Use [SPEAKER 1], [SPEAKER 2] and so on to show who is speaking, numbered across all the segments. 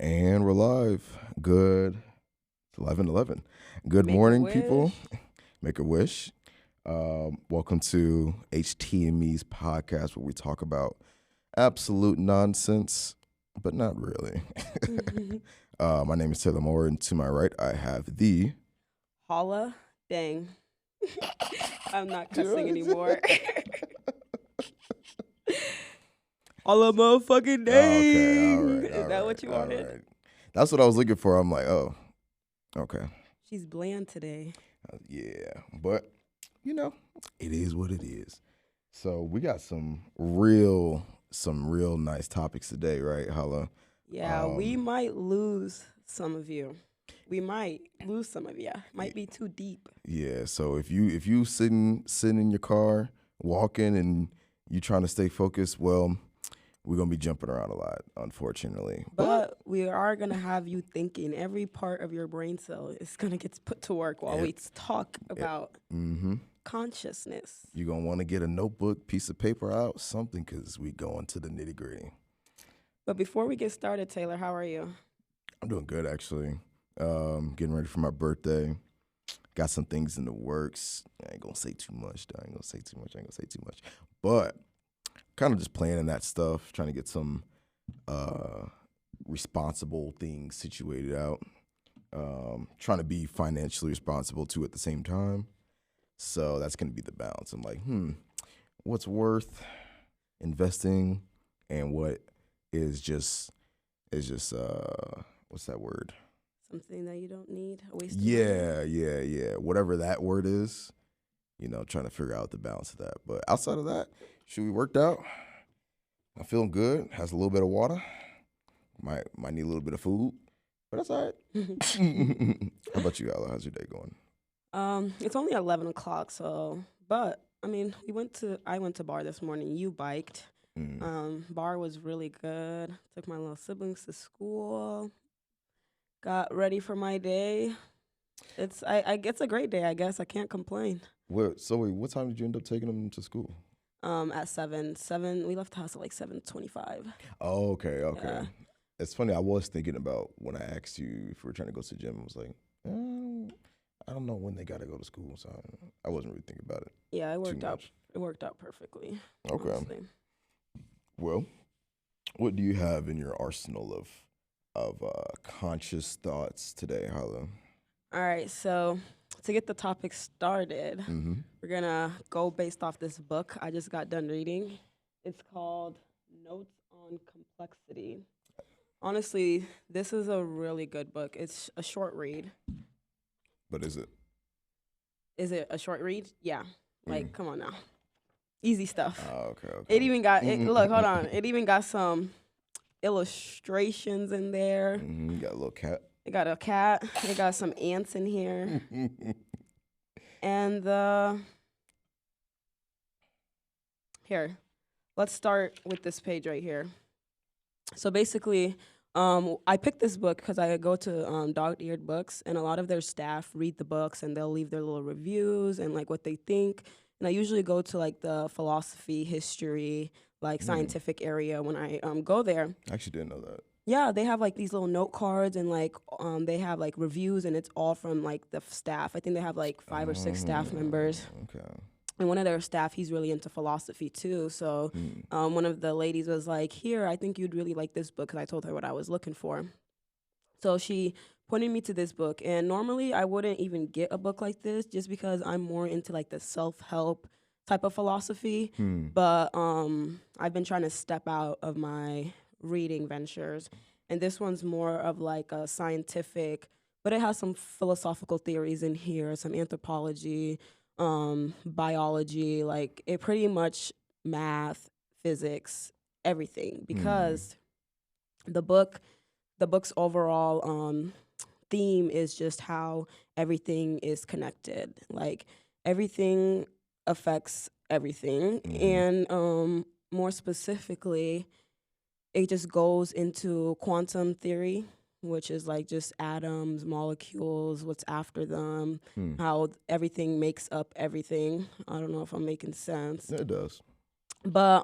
[SPEAKER 1] And we're live. Good. It's 11:11. Good
[SPEAKER 2] Make a
[SPEAKER 1] morning, people.
[SPEAKER 2] wish.
[SPEAKER 1] Make a wish. Welcome to HTME's podcast where we talk about absolute nonsense, but not really. My name is Taylor Moore, and to my right, I have the.
[SPEAKER 2] Holla. Dang. I'm not cussing
[SPEAKER 1] Dude.
[SPEAKER 2] anymore. Holla motherfucking
[SPEAKER 1] Okay, all
[SPEAKER 2] dang.
[SPEAKER 1] right,
[SPEAKER 2] Is
[SPEAKER 1] all
[SPEAKER 2] that
[SPEAKER 1] right,
[SPEAKER 2] what you
[SPEAKER 1] all
[SPEAKER 2] wanted?
[SPEAKER 1] right. That's what I was looking for. I'm like, oh, okay.
[SPEAKER 2] She's bland today.
[SPEAKER 1] Yeah, but it is what it is. So we got some real nice topics today, right? Holla.
[SPEAKER 2] Yeah, we might lose some of you. We might lose some of you. Might be too deep.
[SPEAKER 1] Yeah. So if you sitting in your car walking and you trying to stay focused, well, we're gonna be jumping around a lot, unfortunately.
[SPEAKER 2] But we are going to have you thinking. Every part of your brain cell is going to get put to work while we talk about consciousness.
[SPEAKER 1] You're gonna want to get a notebook, piece of paper out, something, because we going to the nitty gritty.
[SPEAKER 2] But before we get started, Taylor, how are you?
[SPEAKER 1] I'm doing good, actually. Getting ready for my birthday. Got some things in the works. I ain't gonna say too much. I ain't gonna say too much. But kind of just planning that stuff, trying to get some responsible things situated out. Trying to be financially responsible too at the same time. So that's gonna be the balance. I'm like, what's worth investing and what is just what's that word?
[SPEAKER 2] Something that you don't need, a waste of money.
[SPEAKER 1] Yeah. Whatever that word is, trying to figure out the balance of that. But outside of that, should we worked out? I'm feeling good. Has a little bit of water. Might need a little bit of food, but that's all right. How about you, Ella? How's your day going?
[SPEAKER 2] It's only 11 o'clock, so but I mean, I went to bar this morning. You biked. Bar was really good. Took my little siblings to school. Got ready for my day. It's a great day, I guess. I can't complain.
[SPEAKER 1] Wait, what time did you end up taking them to school?
[SPEAKER 2] At 7, we left the house at like 7:25.
[SPEAKER 1] Oh, okay.
[SPEAKER 2] Yeah.
[SPEAKER 1] It's funny. I was thinking about when I asked you if we were trying to go to the gym. I was like, I don't know when they got to go to school, so I wasn't really thinking about it.
[SPEAKER 2] Yeah,
[SPEAKER 1] too much.
[SPEAKER 2] It worked out perfectly.
[SPEAKER 1] Okay.
[SPEAKER 2] Honestly.
[SPEAKER 1] Well, what do you have in your arsenal of conscious thoughts today, Harlow?
[SPEAKER 2] All right, so to get the topic started, we're gonna go based off this book I just got done reading. It's called Notes on Complexity. Honestly, this is a really good book. It's a short read.
[SPEAKER 1] But is it?
[SPEAKER 2] Is it a short read? Yeah. Like, come on now. Easy stuff.
[SPEAKER 1] Oh, okay.
[SPEAKER 2] It even got, look, hold on. It even got some illustrations in there.
[SPEAKER 1] You got a little cat.
[SPEAKER 2] It got a cat. It got some ants in here. And here, let's start with this page right here. So basically, I picked this book because I go to Dog-Eared Books, and a lot of their staff read the books, and they'll leave their little reviews and like what they think. And I usually go to like the philosophy, history, like scientific area when I go there.
[SPEAKER 1] I actually didn't know that.
[SPEAKER 2] Yeah, they have like these little note cards and like they have like reviews, and it's all from like the staff. I think they have like 5 or 6 staff members.
[SPEAKER 1] Okay.
[SPEAKER 2] And one of their staff, he's really into philosophy too. So one of the ladies was like, here, I think you'd really like this book, because I told her what I was looking for. So she pointed me to this book. And normally I wouldn't even get a book like this just because I'm more into like the self-help type of philosophy. But I've been trying to step out of my reading ventures. And this one's more of like a scientific, but it has some philosophical theories in here, some anthropology, biology, like it pretty much math, physics, everything, because the book's overall theme is just how everything is connected. Like everything affects everything. And more specifically, it just goes into quantum theory, which is like just atoms, molecules, what's after them, how everything makes up everything. I don't know if I'm making sense.
[SPEAKER 1] It does.
[SPEAKER 2] But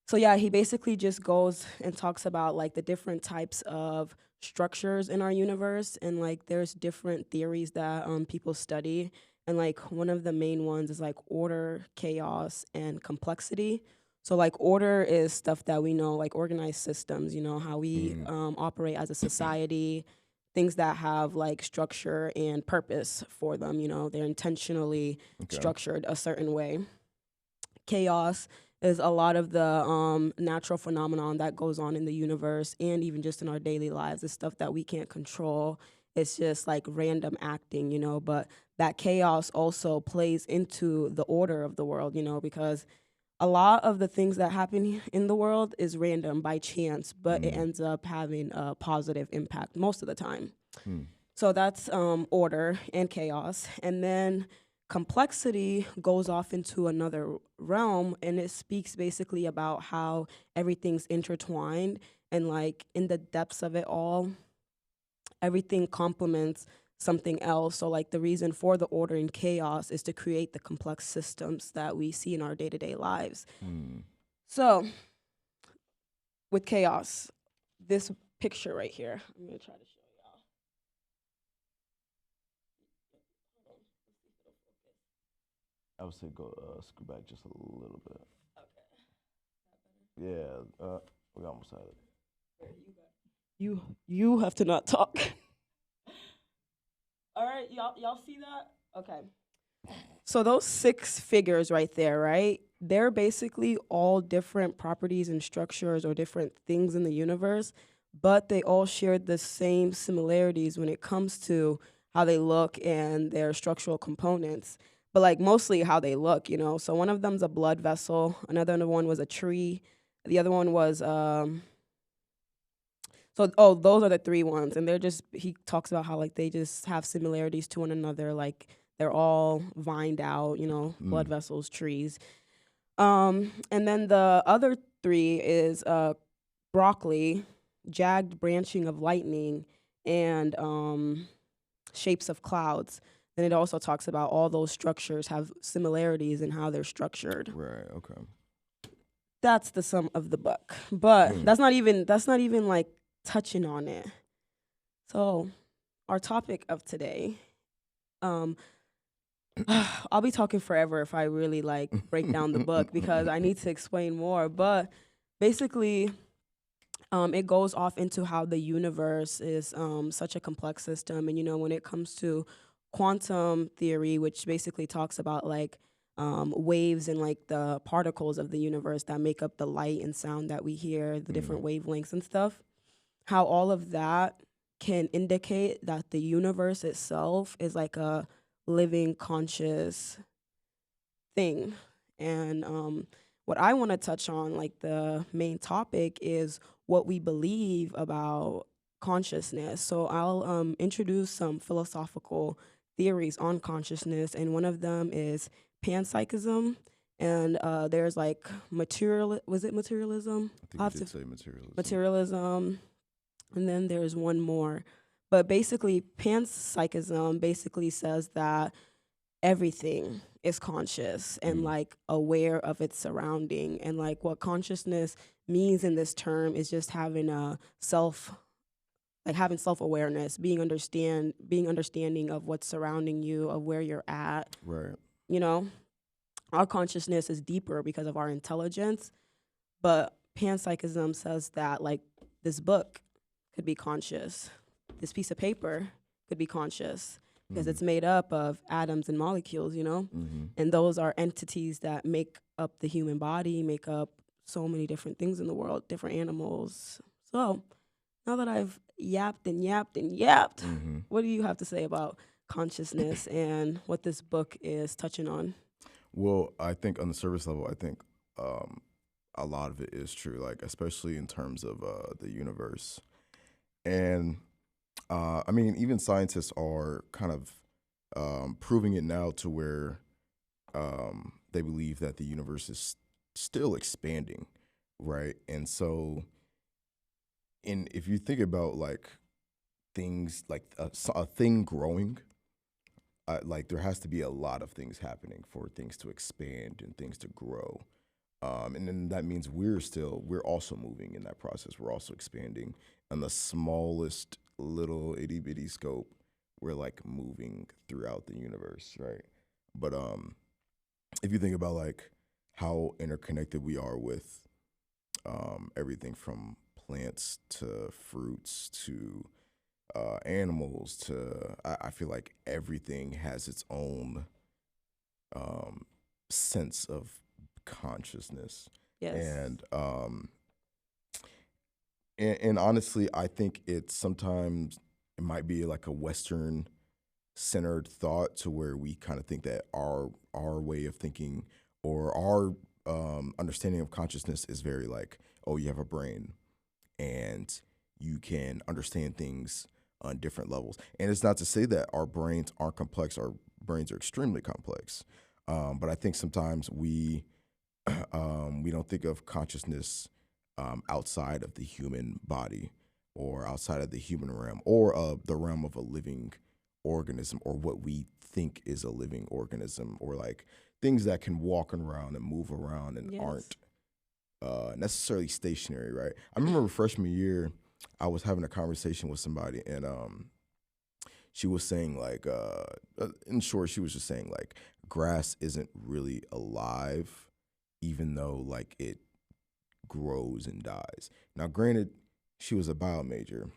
[SPEAKER 2] So yeah, he basically just goes and talks about like the different types of structures in our universe, and like there's different theories that people study, and like one of the main ones is like order, chaos, and complexity. So like order is stuff that we know, like organized systems, you know, how we
[SPEAKER 1] Mm,
[SPEAKER 2] operate as a society, things that have like structure and purpose for them, you know, they're intentionally
[SPEAKER 1] okay.
[SPEAKER 2] structured a certain way. Chaos is a lot of the natural phenomenon that goes on in the universe and even just in our daily lives. It's stuff that we can't control. It's just like random acting, you know, but that chaos also plays into the order of the world, you know, because a lot of the things that happen in the world is random by chance, but it
[SPEAKER 1] Mm,
[SPEAKER 2] ends up having a positive impact most of the time.
[SPEAKER 1] mm,
[SPEAKER 2] So that's order and chaos. And then complexity goes off into another realm, and it speaks basically about how everything's intertwined, and like in the depths of it all, everything complements something else. So like the reason for the order and chaos is to create the complex systems that we see in our day-to-day lives.
[SPEAKER 1] mm.
[SPEAKER 2] So with chaos, this picture right here, I'm going to try to show y'all.
[SPEAKER 1] I would say go scoot back just a little bit. Yeah, we almost had it.
[SPEAKER 2] You have to not talk. All right, y'all see that? Okay. So those six figures right there, right? They're basically all different properties and structures or different things in the universe, but they all share the same similarities when it comes to how they look and their structural components. But like mostly how they look, you know. So one of them's a blood vessel, another one was a tree, the other one was those are the three ones, and they're just he talks about how like they just have similarities to one another, like they're all vined out, you know, blood
[SPEAKER 1] Mm,
[SPEAKER 2] vessels, trees. And then the other three is broccoli, jagged branching of lightning, and shapes of clouds. Then it also talks about all those structures have similarities in how they're structured.
[SPEAKER 1] right. Okay.
[SPEAKER 2] That's the sum of the book, but
[SPEAKER 1] Mm,
[SPEAKER 2] that's not even like touching on it. So our topic of today, um, I'll be talking forever if I really like break down the book because I need to explain more. But basically, it goes off into how the universe is such a complex system, and you know when it comes to quantum theory, which basically talks about like waves and like the particles of the universe that make up the light and sound that we hear, the
[SPEAKER 1] mm,
[SPEAKER 2] different wavelengths and stuff, how all of that can indicate that the universe itself is like a living conscious thing. And what I want to touch on, like the main topic, is what we believe about consciousness. So I'll introduce some philosophical theories on consciousness, and one of them is panpsychism. And there's like was it materialism?
[SPEAKER 1] I think
[SPEAKER 2] I'll
[SPEAKER 1] you
[SPEAKER 2] have
[SPEAKER 1] did
[SPEAKER 2] to
[SPEAKER 1] say materialism.
[SPEAKER 2] materialism, and then there's one more. But basically, panpsychism basically says that everything is conscious and
[SPEAKER 1] Mm,
[SPEAKER 2] like aware of its surrounding. And like what consciousness means in this term is just having a having self-awareness, being understanding of what's surrounding you, of where you're at,
[SPEAKER 1] right.
[SPEAKER 2] you know. Our consciousness is deeper because of our intelligence, but panpsychism says that like this book could be conscious. This piece of paper could be conscious because
[SPEAKER 1] Mm,
[SPEAKER 2] it's made up of atoms and molecules, you know?
[SPEAKER 1] mm-hmm.
[SPEAKER 2] And those are entities that make up the human body, make up so many different things in the world, different animals. So now that I've yapped and yapped and yapped,
[SPEAKER 1] Mm-hmm.
[SPEAKER 2] what do you have to say about consciousness and what this book is touching on?
[SPEAKER 1] Well, I think on the service level, I think um, a lot of it is true, like especially in terms of the universe. And I mean, even scientists are kind of proving it now to where they believe that the universe is still expanding, right? And so, if you think about like things like a thing growing, like there has to be a lot of things happening for things to expand and things to grow. And then that means we're also moving in that process. We're also expanding on the smallest little itty bitty scope. We're like moving throughout the universe, right? But if you think about like how interconnected we are with everything from plants to fruits to animals to, I feel like everything has its own sense of consciousness.
[SPEAKER 2] Yes.
[SPEAKER 1] And honestly, I think it's sometimes it might be like a Western centered thought to where we kind of think that our way of thinking or our understanding of consciousness is very like, oh, you have a brain and you can understand things on different levels. And it's not to say that our brains aren't complex. Our brains are extremely complex. But I think sometimes we don't think of consciousness outside of the human body or outside of the human realm or the realm of a living organism or what we think is a living organism or like things that can walk around and move around and aren't necessarily stationary, right? I remember freshman year, I was having a conversation with somebody and she was saying like, in short, she was just saying like grass isn't really alive even though like it grows and dies. Now, granted, she was a bio major,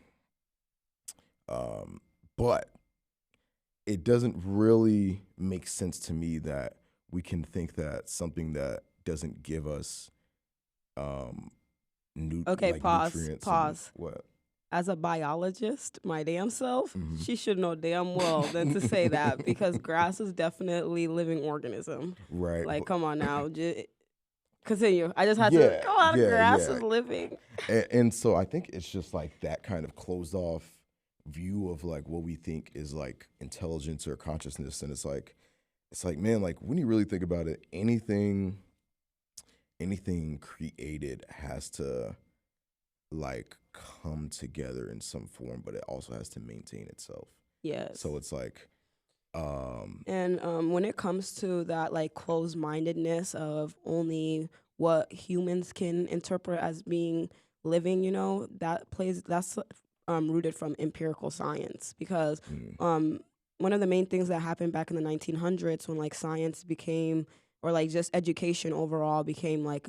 [SPEAKER 1] but it doesn't really make sense to me that we can think that something that doesn't give us
[SPEAKER 2] Okay,
[SPEAKER 1] like
[SPEAKER 2] pause.
[SPEAKER 1] nutrients.
[SPEAKER 2] Pause.
[SPEAKER 1] What?
[SPEAKER 2] As a biologist, my damn self,
[SPEAKER 1] Mhm.
[SPEAKER 2] she should know damn well than to say that because grass is definitely living organism.
[SPEAKER 1] Right.
[SPEAKER 2] Like,
[SPEAKER 1] but-
[SPEAKER 2] come on now. Continue. I just had to come on. Grass is living.
[SPEAKER 1] And so I think it's just like that kind of closed off view of like what we think is like intelligence or consciousness. And it's like, man, like when you really think about it, anything created has to like come together in some form, but it also has to maintain itself.
[SPEAKER 2] Yes.
[SPEAKER 1] So it's like,
[SPEAKER 2] and when it comes to that like closed-mindedness of only what humans can interpret as being living, you know, that's rooted from empirical science because one of the main things that happened back in the 1900s when like science became or like just education overall became like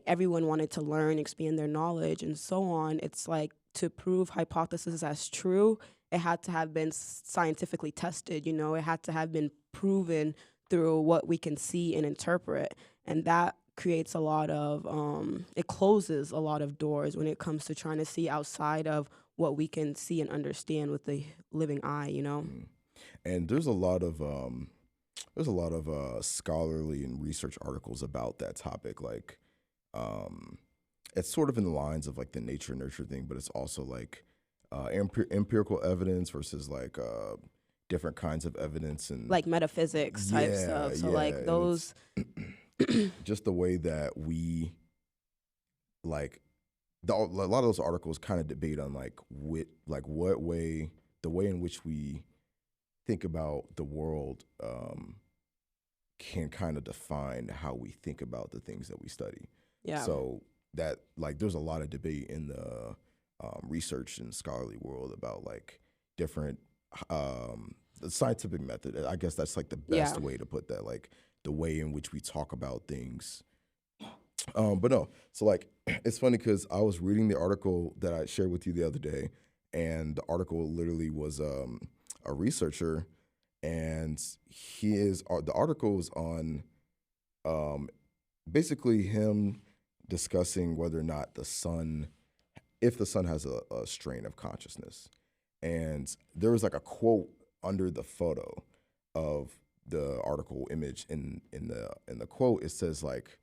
[SPEAKER 2] everyone wanted to learn, expand their knowledge and so on. It's like to prove hypotheses as true, it had to have been scientifically tested, you know, it had to have been proven through what we can see and interpret. And that creates a lot of, it closes a lot of doors when it comes to trying to see outside of what we can see and understand with the living eye, you know?
[SPEAKER 1] And there's a lot of scholarly and research articles about that topic. Like, it's sort of in the lines of like the nature nurture thing, but it's also like empirical evidence versus like different kinds of evidence and
[SPEAKER 2] like metaphysics type stuff. So like those,
[SPEAKER 1] just the way that we like a lot of those articles kind of debate on like what way the way in which we think about the world can kind of define how we think about the things that we study.
[SPEAKER 2] yeah.
[SPEAKER 1] So that like there's a lot of debate in the research and scholarly world about like different the scientific method. I guess that's like the best way to put that, like the way in which we talk about things. But no, so like it's funny because I was reading the article that I shared with you the other day, and the article literally was a researcher, and the article is on basically him discussing whether or not if the sun has a strain of consciousness. And there was like a quote under the photo of the article image in the quote. It says like,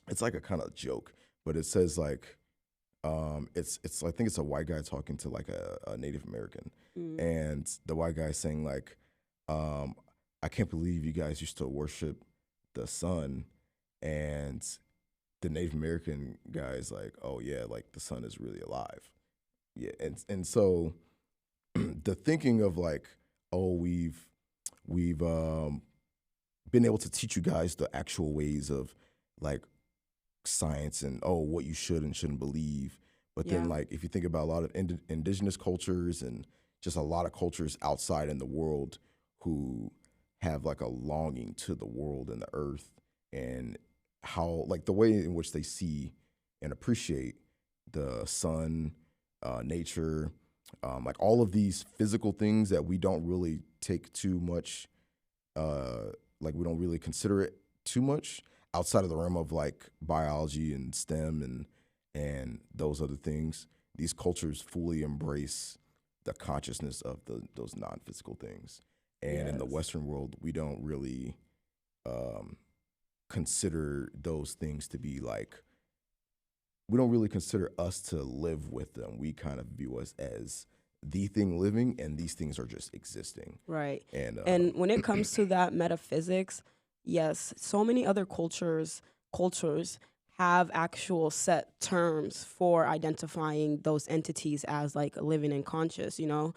[SPEAKER 1] it's like a kind of joke, but it says like, it's I think it's a white guy talking to like a Native American, and the white guy saying like, I can't believe you guys used to worship the sun, and the Native American guy is like, oh yeah, like the sun is really alive. Yeah, and so the thinking of like, oh, we've been able to teach you guys the actual ways of like science and what you should and shouldn't believe. But then,
[SPEAKER 2] Yeah.
[SPEAKER 1] like, if you think about a lot of indigenous cultures and just a lot of cultures outside in the world who have like a longing to the world and the earth, and how, like, the way in which they see and appreciate the sun, nature, like all of these physical things that we don't really take too much, like we don't really consider it too much outside of the realm of like biology and STEM and those other things. These cultures fully embrace the consciousness of those non-physical things. And in the
[SPEAKER 2] Yes.
[SPEAKER 1] Western world, we don't really consider those things to be like, we don't really consider us to live with them. We kind of view us as the thing living, and these things are just existing.
[SPEAKER 2] Right.
[SPEAKER 1] And
[SPEAKER 2] when it comes to that metaphysics, yes, so many other cultures have actual set terms for identifying those entities as like living and conscious, you know.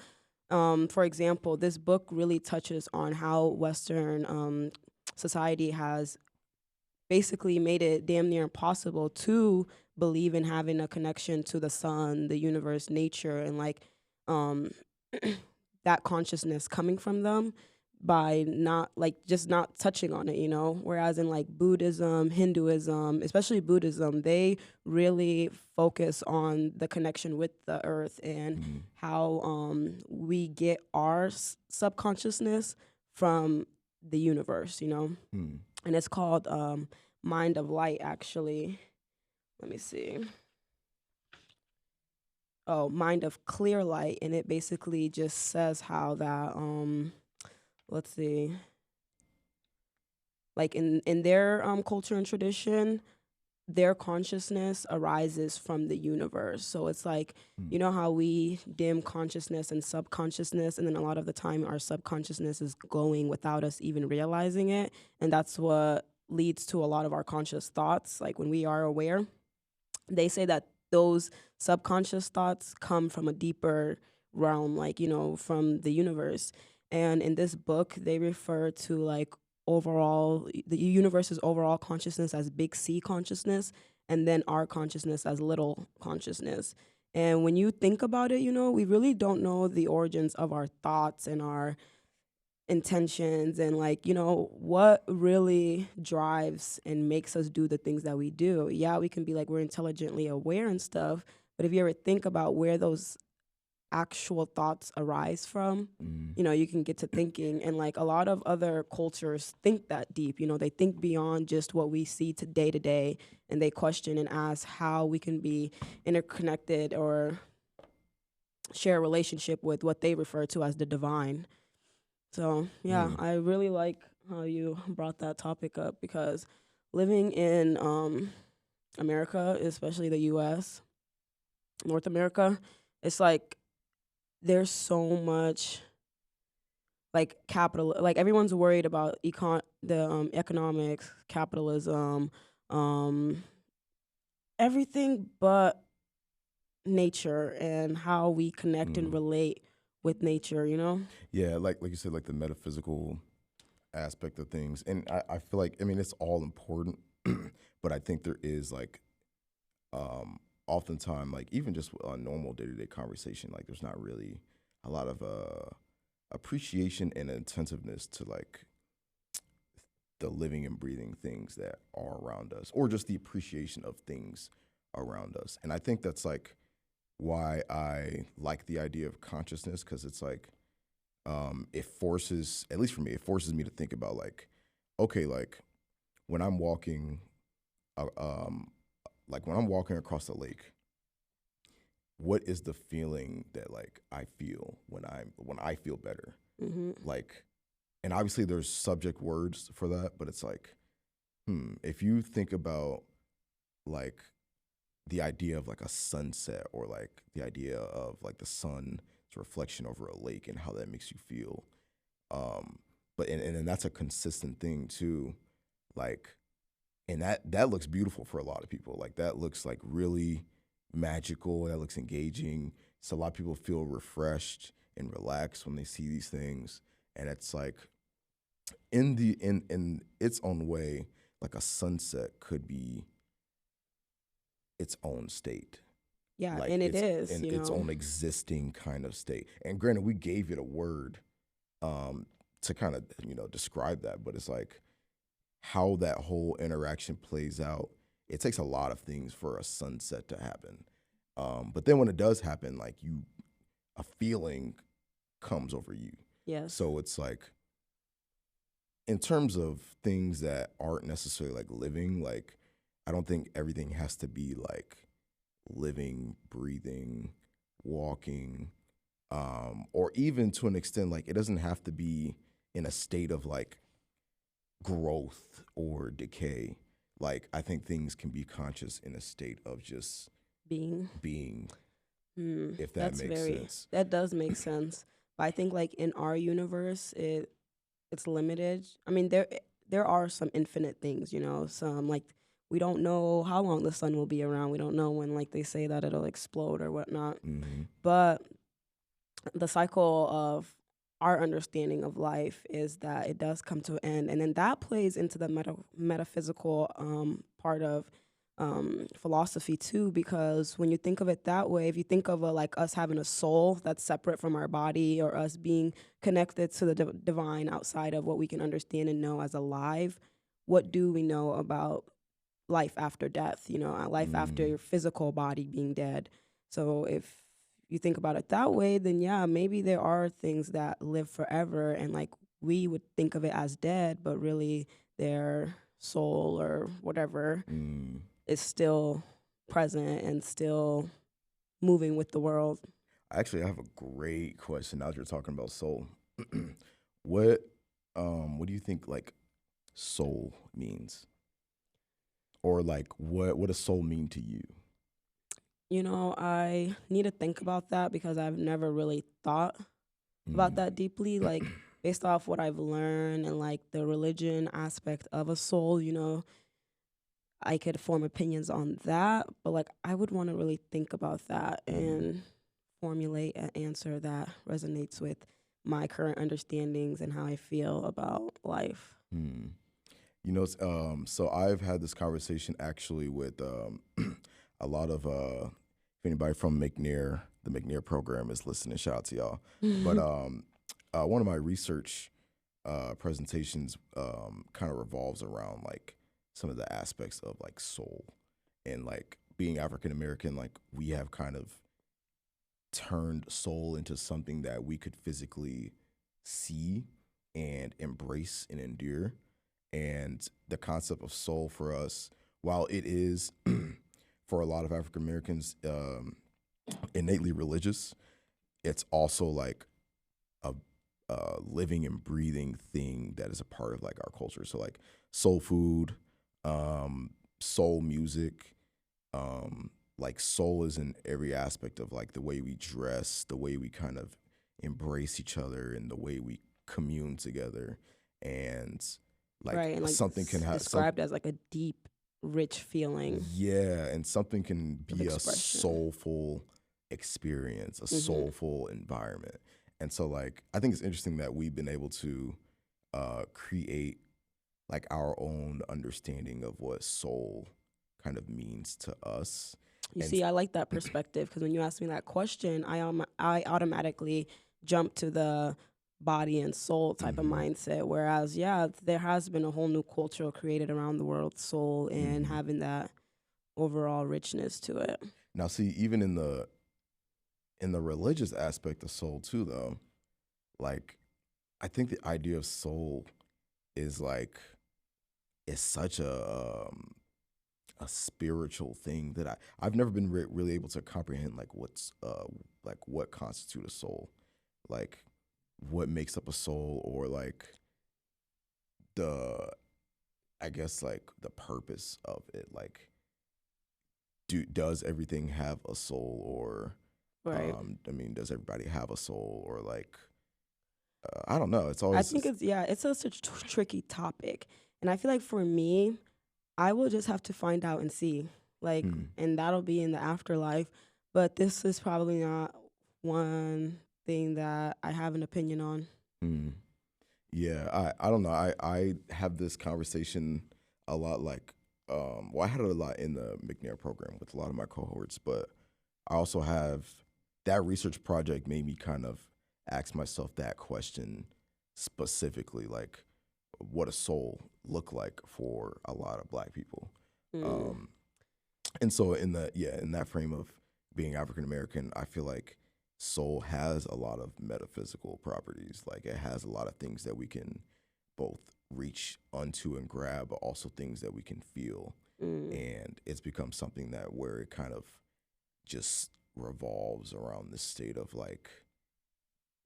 [SPEAKER 2] For example, this book really touches on how Western society has basically made it damn near impossible to believe in having a connection to the sun, the universe, nature, and like um, that consciousness coming from them by not like just not touching on it, you know. Whereas in like Buddhism, Hinduism, especially Buddhism, they really focus on the connection with the earth and how we get our subconsciousness from the universe, you know. And it's called Mind of Light, actually. Let me see. Oh, Mind of Clear Light, and it basically just says how that let's see, like in their culture and tradition, their consciousness arises from the universe. So it's like, you know how we dim consciousness and subconsciousness, and then a lot of the time our subconsciousness is going without us even realizing it, and that's what leads to a lot of our conscious thoughts. Like when we are aware, they say that those subconscious thoughts come from a deeper realm, like, you know, from the universe. And in this book, they refer to like overall, the universe's overall consciousness as big C consciousness, and then our consciousness as little consciousness. And when you think about it, you know, we really don't know the origins of our thoughts and our intentions and like, you know, what really drives and makes us do the things that we do. Yeah, we can be like we're intelligently aware and stuff, but if you ever think about where those actual thoughts arise from, you know, you can get to thinking. And like a lot of other cultures think that deep, you know, they think beyond just what we see to day, and they question and ask how we can be interconnected or share a relationship with what they refer to as the divine. So yeah, I really like how you brought that topic up, because living in America, especially the U.S., North America, it's like there's so much like capital. Like everyone's worried about economics, capitalism, um, everything but nature and how we connect and relate with nature. You know?
[SPEAKER 1] Yeah, like you said, like the metaphysical aspect of things. And I feel like, I mean, it's all important, but I think there is like oftentimes, like even just a normal day-to-day conversation, like there's not really a lot of appreciation and attentiveness to like the living and breathing things that are around us, or just the appreciation of things around us. And I think that's like why I like the idea of consciousness, because it's like it forces, at least for me, it forces me to think about like, okay, like when I'm walking, like when I'm walking across the lake, what is the feeling that like I feel when I feel better? Like, and obviously there's subject words for that, but it's like, if you think about like the idea of like a sunset, or like the idea of like the sun's reflection over a lake and how that makes you feel. But and that's a consistent thing too. Like, and that looks beautiful for a lot of people. Like that looks like really magical. That looks engaging. So a lot of people feel refreshed and relaxed when they see these things. And it's like in its own way, like a sunset could be its own state.
[SPEAKER 2] Yeah,
[SPEAKER 1] Like
[SPEAKER 2] and it
[SPEAKER 1] it's
[SPEAKER 2] is,
[SPEAKER 1] in
[SPEAKER 2] you
[SPEAKER 1] its
[SPEAKER 2] know.
[SPEAKER 1] own existing kind of state. And granted, we gave it a word to kind of, describe that, but it's like how that whole interaction plays out. It takes a lot of things for a sunset to happen. But then when it does happen, like a feeling comes over you.
[SPEAKER 2] Yes.
[SPEAKER 1] So it's like, in terms of things that aren't necessarily like living, like I don't think everything has to be like living, breathing, walking, or even to an extent, like it doesn't have to be in a state of like growth or decay. Like I think things can be conscious in a state of just
[SPEAKER 2] Being.
[SPEAKER 1] if that makes sense.
[SPEAKER 2] That does make sense. But I think like in our universe, it's limited. I mean, there are some infinite things, you know. Some like we don't know how long the sun will be around. We don't know when like they say that it'll explode or whatnot.
[SPEAKER 1] Mm-hmm.
[SPEAKER 2] But the cycle of our understanding of life is that it does come to an end, and then that plays into the metaphysical part of philosophy too. Because when you think of it that way, if you think of like us having a soul that's separate from our body, or us being connected to the divine outside of what we can understand and know as alive, what do we know about life after death? You know, life after your physical body being dead. So if you think about it that way, then yeah, maybe there are things that live forever, and like we would think of it as dead, but really their soul or whatever is still present and still moving with the world.
[SPEAKER 1] Actually, I have a great question now that you're talking about soul. what what do you think like soul means? Or like what does soul mean to you?
[SPEAKER 2] You know, I need to think about that because I've never really thought about that deeply. Like, based off what I've learned and like the religion aspect of a soul, you know, I could form opinions on that. But like, I would want to really think about that and formulate an answer that resonates with my current understandings and how I feel about life.
[SPEAKER 1] You know, so I've had this conversation actually with a lot of if anybody from McNair, the McNair program is listening, shout out to y'all. But one of my research presentations kind of revolves around like some of the aspects of like soul, and like being African American, like we have kind of turned soul into something that we could physically see and embrace and endure. And the concept of soul for us, while it is for a lot of African Americans innately religious, it's also like a living and breathing thing that is a part of like our culture. So like soul food, soul music, like soul is in every aspect of like the way we dress, the way we kind of embrace each other, and the way we commune together. And like,
[SPEAKER 2] right, and like
[SPEAKER 1] something can have
[SPEAKER 2] described as like a deep, rich feeling.
[SPEAKER 1] Yeah, and something can be a
[SPEAKER 2] expression.
[SPEAKER 1] soulful experience, a soulful environment. And so like I think it's interesting that we've been able to create like our own understanding of what soul kind of means to us.
[SPEAKER 2] You
[SPEAKER 1] And
[SPEAKER 2] see, I like that perspective because when you asked me that question, I automatically jumped to the body and soul type of mindset. Whereas, yeah, there has been a whole new culture created around the world, soul, and having that overall richness to it.
[SPEAKER 1] Now, see, even in the religious aspect of soul too, though, like I think the idea of soul is like it's such a spiritual thing that I've never been really able to comprehend like what constitutes a soul, like what makes up a soul, or like I guess like the purpose of it. Like, does everything have a soul, or
[SPEAKER 2] Right.
[SPEAKER 1] I mean, does everybody have a soul, or like I don't know. It's always
[SPEAKER 2] I think it's such a tricky topic, and I feel like for me, I will just have to find out and see, like, and that'll be in the afterlife. But this is probably not one thing that I have an opinion on.
[SPEAKER 1] Yeah, I don't know. I have this conversation a lot like, well, I had it a lot in the McNair program with a lot of my cohorts, but I also have that research project made me kind of ask myself that question specifically, like what a soul look like for a lot of Black people.
[SPEAKER 2] Mm.
[SPEAKER 1] Um, and so in that frame of being African American, I feel like soul has a lot of metaphysical properties. Like it has a lot of things that we can both reach onto and grab, but also things that we can feel.
[SPEAKER 2] Mm.
[SPEAKER 1] And it's become something that where it kind of just revolves around this state of like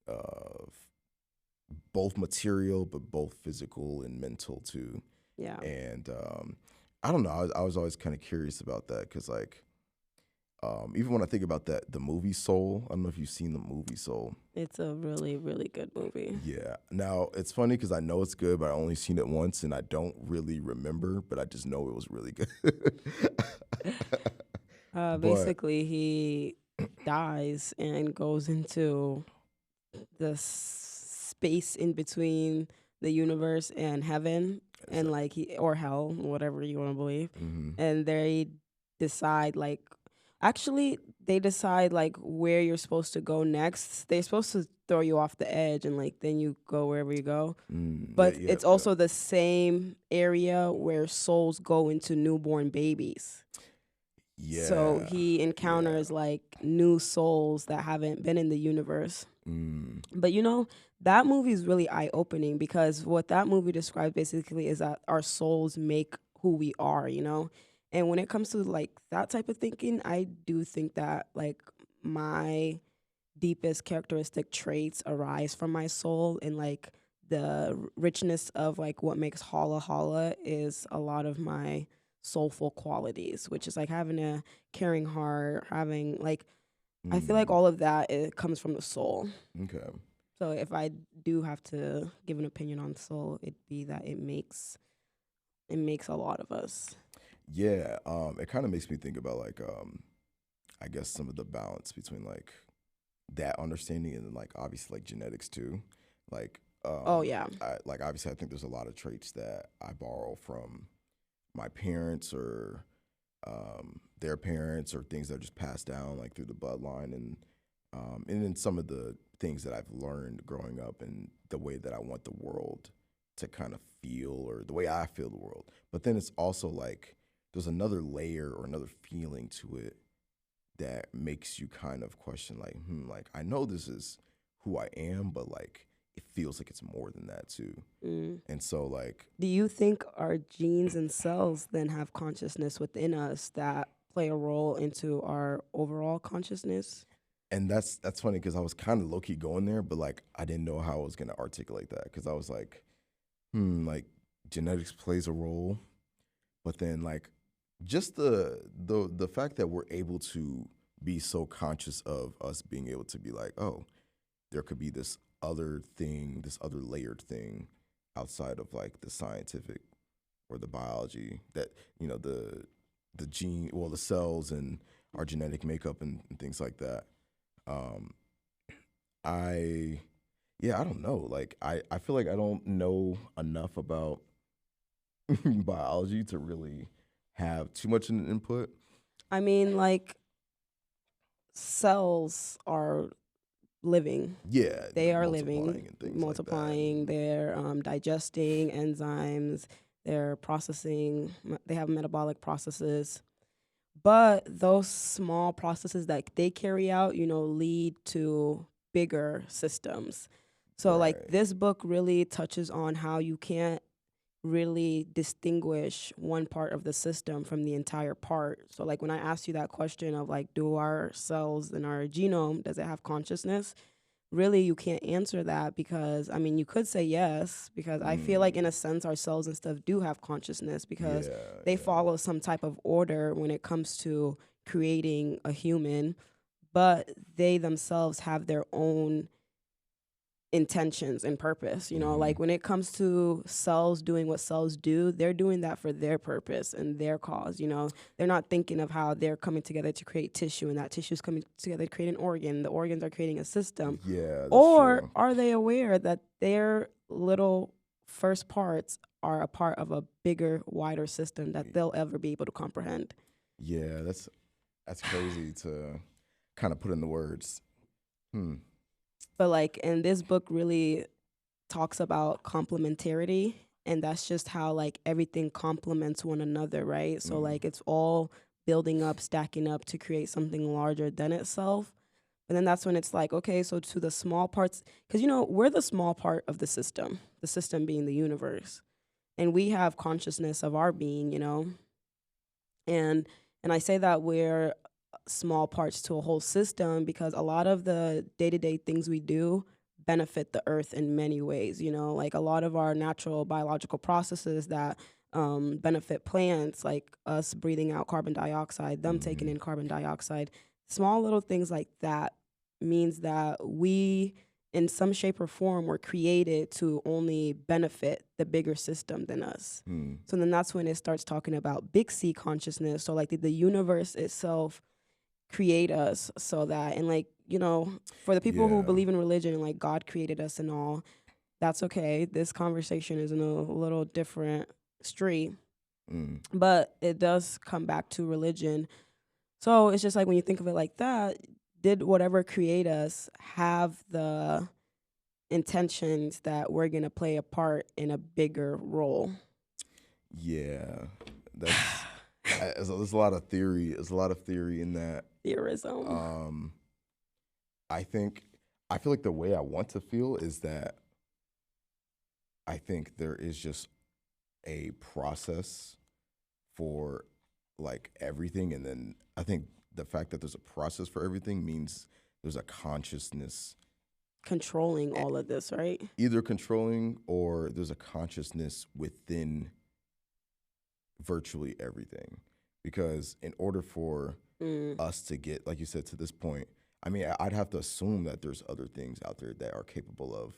[SPEAKER 1] of both material but both physical and mental too.
[SPEAKER 2] Yeah.
[SPEAKER 1] And I don't know, I was always kind of curious about that because like even when I think about the movie Soul, I don't know if you've seen the movie Soul.
[SPEAKER 2] It's a really, really good movie.
[SPEAKER 1] Yeah. Now it's funny because I know it's good, but I only seen it once and I don't really remember, but I just know it was really good. But
[SPEAKER 2] Basically, he dies and goes into the space in between the universe and heaven, and like or hell, whatever you want to believe.
[SPEAKER 1] mm-hmm.
[SPEAKER 2] And they decide like, actually, they decide like where you're supposed to go next. They're supposed to throw you off the edge, and like then you go wherever you go. But it's also the same area where souls go into newborn babies.
[SPEAKER 1] Yeah.
[SPEAKER 2] So he encounters like new souls that haven't been in the universe.
[SPEAKER 1] Mm.
[SPEAKER 2] But you know, that movie is really eye opening because what that movie describes basically is that our souls make who we are, you know? And when it comes to like that type of thinking, I do think that like my deepest characteristic traits arise from my soul, and like the richness of like what makes Holla Holla is a lot of my soulful qualities, which is like having a caring heart, having like I feel like all of that it comes from the soul.
[SPEAKER 1] Okay.
[SPEAKER 2] So if I do have to give an opinion on soul, it'd be that it makes a lot of us.
[SPEAKER 1] Yeah. It kind of makes me think about like I guess some of the balance between like that understanding and then like obviously like genetics too. Like
[SPEAKER 2] Oh yeah.
[SPEAKER 1] like obviously I think there's a lot of traits that I borrow from my parents or their parents or things that are just passed down like through the bloodline and then some of the things that I've learned growing up and the way that I want the world to kind of feel or the way I feel the world. But then it's also like there's another layer or another feeling to it that makes you kind of question like I know this is who I am, but like it feels like it's more than that too. And so like
[SPEAKER 2] do you think our genes and cells then have consciousness within us that play a role into our overall consciousness?
[SPEAKER 1] and that's funny because I was kind of low-key going there, but like I didn't know how I was going to articulate that because I was like like genetics plays a role, but then like just the fact that we're able to be so conscious of us being able to be like, oh, there could be this other thing, this other layered thing outside of like the scientific or the biology that the gene, well, the cells and our genetic makeup and things like that. um I yeah, I don't know, like I feel like I don't know enough about biology to really have too much an input.
[SPEAKER 2] I mean, like cells are living.
[SPEAKER 1] Yeah,
[SPEAKER 2] They are
[SPEAKER 1] multiplying
[SPEAKER 2] living,
[SPEAKER 1] and things
[SPEAKER 2] multiplying.
[SPEAKER 1] like that.
[SPEAKER 2] They're digesting enzymes. They're processing. They have metabolic processes. But those small processes that they carry out, you know, lead to bigger systems. So, like,
[SPEAKER 1] Right.
[SPEAKER 2] this book really touches on how you can't really distinguish one part of the system from the entire part. So, like, when I asked you that question of, like, do our cells in our genome, does it have consciousness? Really, you can't answer that because, I mean, you could say yes, because I feel like in a sense our cells and stuff do have consciousness because they follow some type of order when it comes to creating a human, but they themselves have their own intentions and purpose. You know, like when it comes to cells doing what cells do, they're doing that for their purpose and their cause. You know, they're not thinking of how they're coming together to create tissue, and that tissue is coming together to create an organ. The organs are creating a system.
[SPEAKER 1] Yeah, that's
[SPEAKER 2] Or
[SPEAKER 1] true.
[SPEAKER 2] are they aware that their little first parts are a part of a bigger, wider system that they'll ever be able to comprehend.
[SPEAKER 1] Yeah, that's crazy to kind of put in the words. Hmm.
[SPEAKER 2] But like, and this book really talks about complementarity, and that's just how like everything complements one another, right? So like it's all building up, stacking up to create something larger than itself. And then that's when it's like, okay, so to the small parts, because we're the small part of the system being the universe, and we have consciousness of our being, and I say that we're small parts to a whole system because a lot of the day-to-day things we do benefit the earth in many ways, like a lot of our natural biological processes that benefit plants, like us breathing out carbon dioxide, them taking in carbon dioxide. Small little things like that means that we in some shape or form were created to only benefit the bigger system than us. So then that's when it starts talking about big C consciousness. So like did the universe itself create us so that, and like, for the people who
[SPEAKER 1] Yeah.
[SPEAKER 2] believe in religion and like God created us and all, that's okay. This conversation is in a little different street, but it does come back to religion. So it's just like when you think of it like that, did whatever create us have the intentions that we're going to play a part in a bigger role?
[SPEAKER 1] Yeah, that's there's a lot of theory. There's a lot of theory in that.
[SPEAKER 2] Theorism.
[SPEAKER 1] I feel like the way I want to feel is that I think there is just a process for like everything, and then I think the fact that there's a process for everything means there's a consciousness
[SPEAKER 2] Controlling all of this, right?
[SPEAKER 1] either controlling or there's a consciousness within virtually everything. Because in order for us to get, like you said, to this point, I mean, I'd have to assume that there's other things out there that are capable of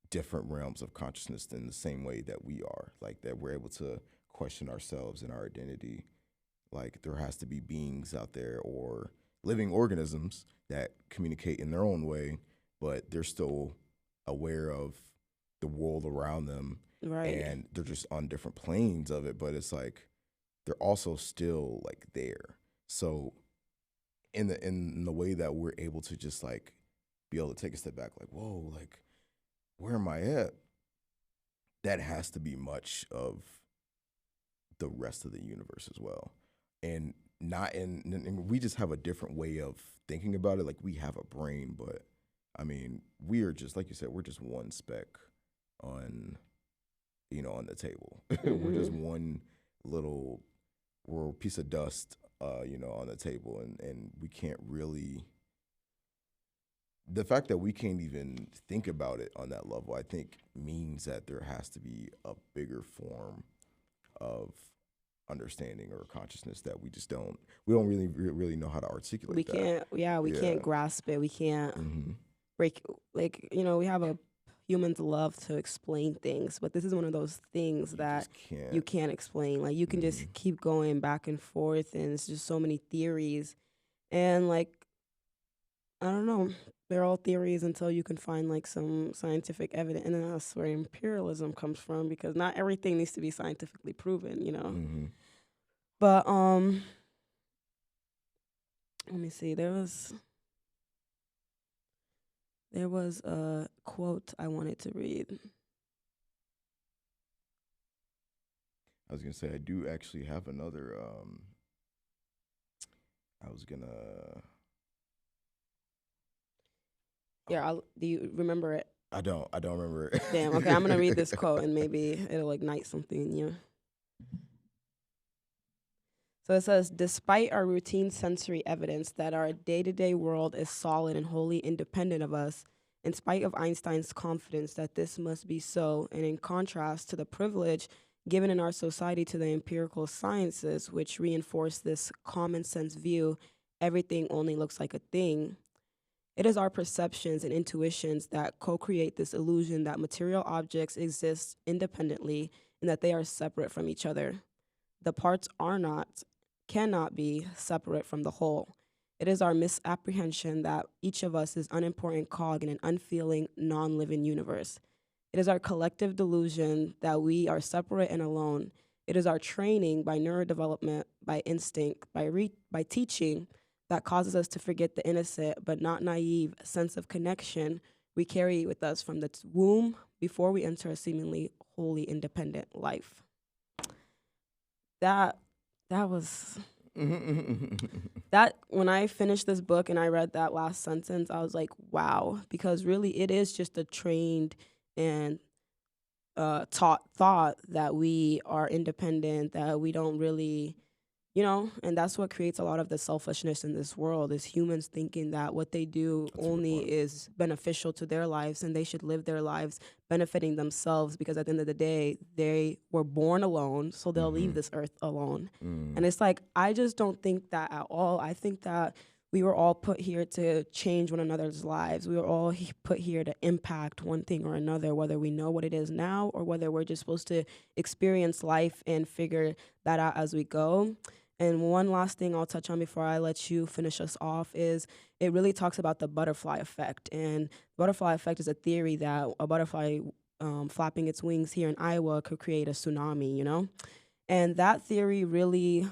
[SPEAKER 1] different realms of consciousness in the same way that we are, like that we're able to question ourselves and our identity. Like there has to be beings out there or living organisms that communicate in their own way, but they're still aware of the world around them,
[SPEAKER 2] Right.
[SPEAKER 1] and they're just on different planes of it, but it's like they're also still like there. So in the way that we're able to just like be able to take a step back, like, whoa, like where am I at? That has to be much of the rest of the universe as well. And not and we just have a different way of thinking about it. Like we have a brain, but I mean, we are just, like you said, we're just one speck on, on the table. We're just one little, we're a piece of dust, on the table, and we can't really. The fact that we can't even think about it on that level, I think, means that there has to be a bigger form of understanding or consciousness that we just don't. We don't really know how to articulate.
[SPEAKER 2] We can't. Yeah, we can't grasp it. We can't break. Like we have a humans love to explain things, but this is one of those things that you can't explain. Like you can just keep going back and forth, and it's just so many theories, and like I don't know. They're all theories until you can find like some scientific evidence, and then that's where imperialism comes from, because not everything needs to be scientifically proven. But let me see. There was a quote I wanted to read.
[SPEAKER 1] I was gonna say I do actually have another. I was gonna.
[SPEAKER 2] Yeah, do you remember it?
[SPEAKER 1] I don't remember it.
[SPEAKER 2] Damn. Okay, I'm gonna read this quote and maybe it'll ignite something in you. So it says, despite our routine sensory evidence that our day-to-day world is solid and wholly independent of us, in spite of Einstein's confidence that this must be so, and in contrast to the privilege given in our society to the empirical sciences, which reinforce this common sense view, everything only looks like a thing. It is our perceptions and intuitions that co-create this illusion that material objects exist independently and that they are separate from each other. The parts cannot be separate from the whole. It is our misapprehension that each of us is unimportant cog in an unfeeling, non-living universe. It is our collective delusion that we are separate and alone. It is our training by neurodevelopment, by instinct, by teaching that causes us to forget the innocent but not naive sense of connection we carry with us from the womb before we enter a seemingly wholly independent life. That was that when I finished this book and I read that last sentence, I was like, wow, because really it is just a trained and taught thought that we are independent, that we don't really, and that's what creates a lot of the selfishness in this world is humans thinking that what they do only is beneficial to their lives and they should live their lives benefiting themselves because at the end of the day, they were born alone, so they'll leave this earth alone. And it's like, I just don't think that at all. I think that we were all put here to change one another's lives. We were all put here to impact one thing or another, whether we know what it is now or whether we're just supposed to experience life and figure that out as we go. And one last thing I'll touch on before I let you finish us off is it really talks about the butterfly effect. And butterfly effect is a theory that a butterfly flapping its wings here in Iowa could create a tsunami, And that theory really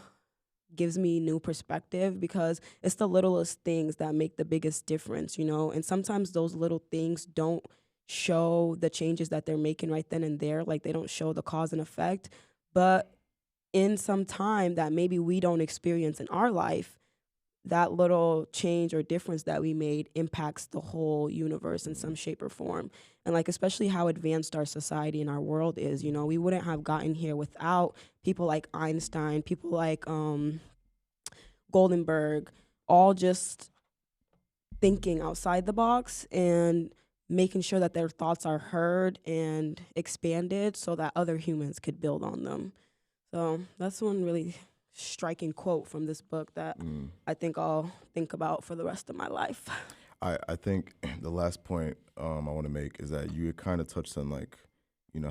[SPEAKER 2] gives me new perspective because it's the littlest things that make the biggest difference, And sometimes those little things don't show the changes that they're making right then and there. Like they don't show the cause and effect. But in some time that maybe we don't experience in our life, that little change or difference that we made impacts the whole universe in some shape or form. And like, especially how advanced our society and our world is, we wouldn't have gotten here without people like Einstein, people like Goldenberg, all just thinking outside the box and making sure that their thoughts are heard and expanded so that other humans could build on them. So that's one really striking quote from this book that I think I'll think about for the rest of my life.
[SPEAKER 1] I think the last point I want to make is that you kind of touched on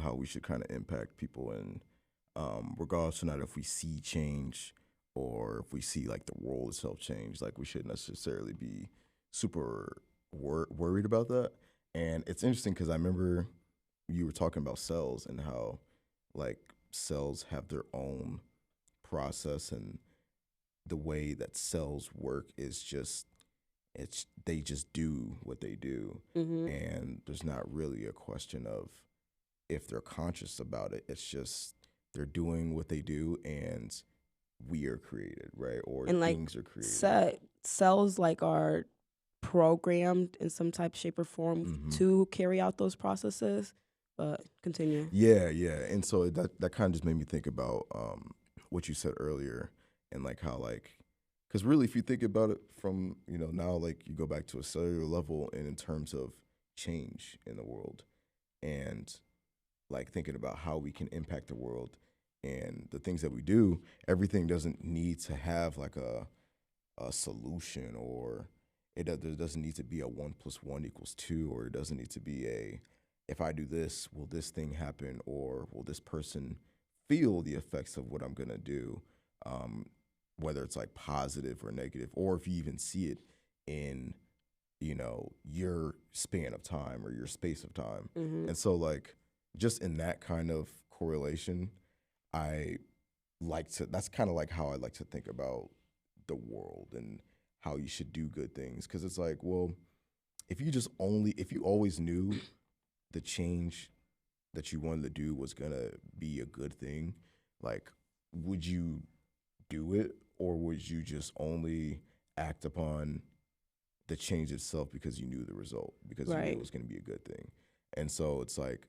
[SPEAKER 1] how we should kind of impact people and regardless of not if we see change or if we see like the world itself change, like we shouldn't necessarily be super worried about that. And it's interesting because I remember you were talking about cells and how like cells have their own process and the way that cells work is just they just do what they do. And there's not really a question of if they're conscious about it. It's just they're doing what they do and we are created, right? Or and things are created.
[SPEAKER 2] Cells like are programmed in some type, shape, or form to carry out those processes. But continue.
[SPEAKER 1] Yeah. And so that kind of just made me think about what you said earlier and like how like, because really if you think about it from, now like you go back to a cellular level and in terms of change in the world and like thinking about how we can impact the world and the things that we do, everything doesn't need to have like a solution or there doesn't need to be a 1 + 1 = 2 or it doesn't need to be if I do this, will this thing happen or will this person feel the effects of what I'm going to do, whether it's like positive or negative, or if you even see it in, your span of time or your space of time. And so like just in that kind of correlation, that's kind of like how I like to think about the world and how you should do good things. Cause it's like, well, if you always knew the change that you wanted to do was going to be a good thing, like, would you do it or would you just only act upon the change itself because you knew the result, because you knew it was going to be a good thing? And so it's like,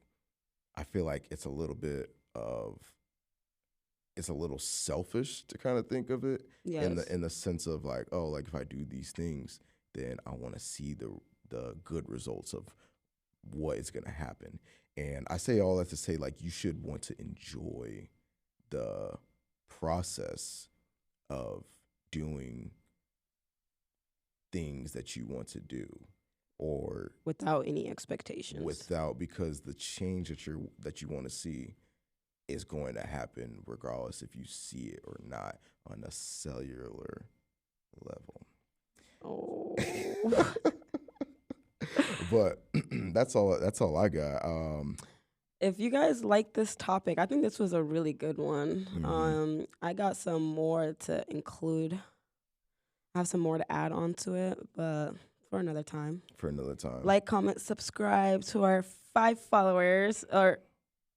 [SPEAKER 1] I feel like it's a little selfish to kind of think of it in the sense of like, oh, like if I do these things, then I want to see the good results of what is going to happen. And I say all that to say, like, you should want to enjoy the process of doing things that you want to do, or
[SPEAKER 2] without any expectations.
[SPEAKER 1] Because the change that you want to see is going to happen regardless if you see it or not on a cellular level.
[SPEAKER 2] Oh.
[SPEAKER 1] But that's all I got.
[SPEAKER 2] if you guys like this topic, I think this was a really good one. I got some more to include. I have some more to add on to it, but for another time.
[SPEAKER 1] For another time.
[SPEAKER 2] Like, comment, subscribe to our 5 followers, or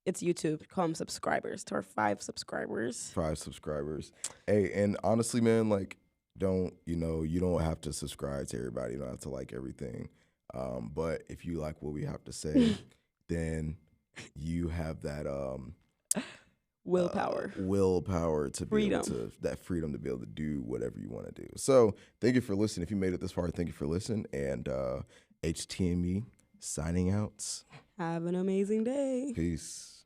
[SPEAKER 2] it's YouTube. Call them subscribers, to our 5 subscribers.
[SPEAKER 1] 5 subscribers. Hey, and honestly, man, like, you don't have to subscribe to everybody. You don't have to like everything. But if you like what we have to say, then you have that willpower to be able to, that freedom to be able to do whatever you want to do. So thank you for listening. If you made it this far, thank you for listening. And HTME signing out.
[SPEAKER 2] Have an amazing day.
[SPEAKER 1] Peace.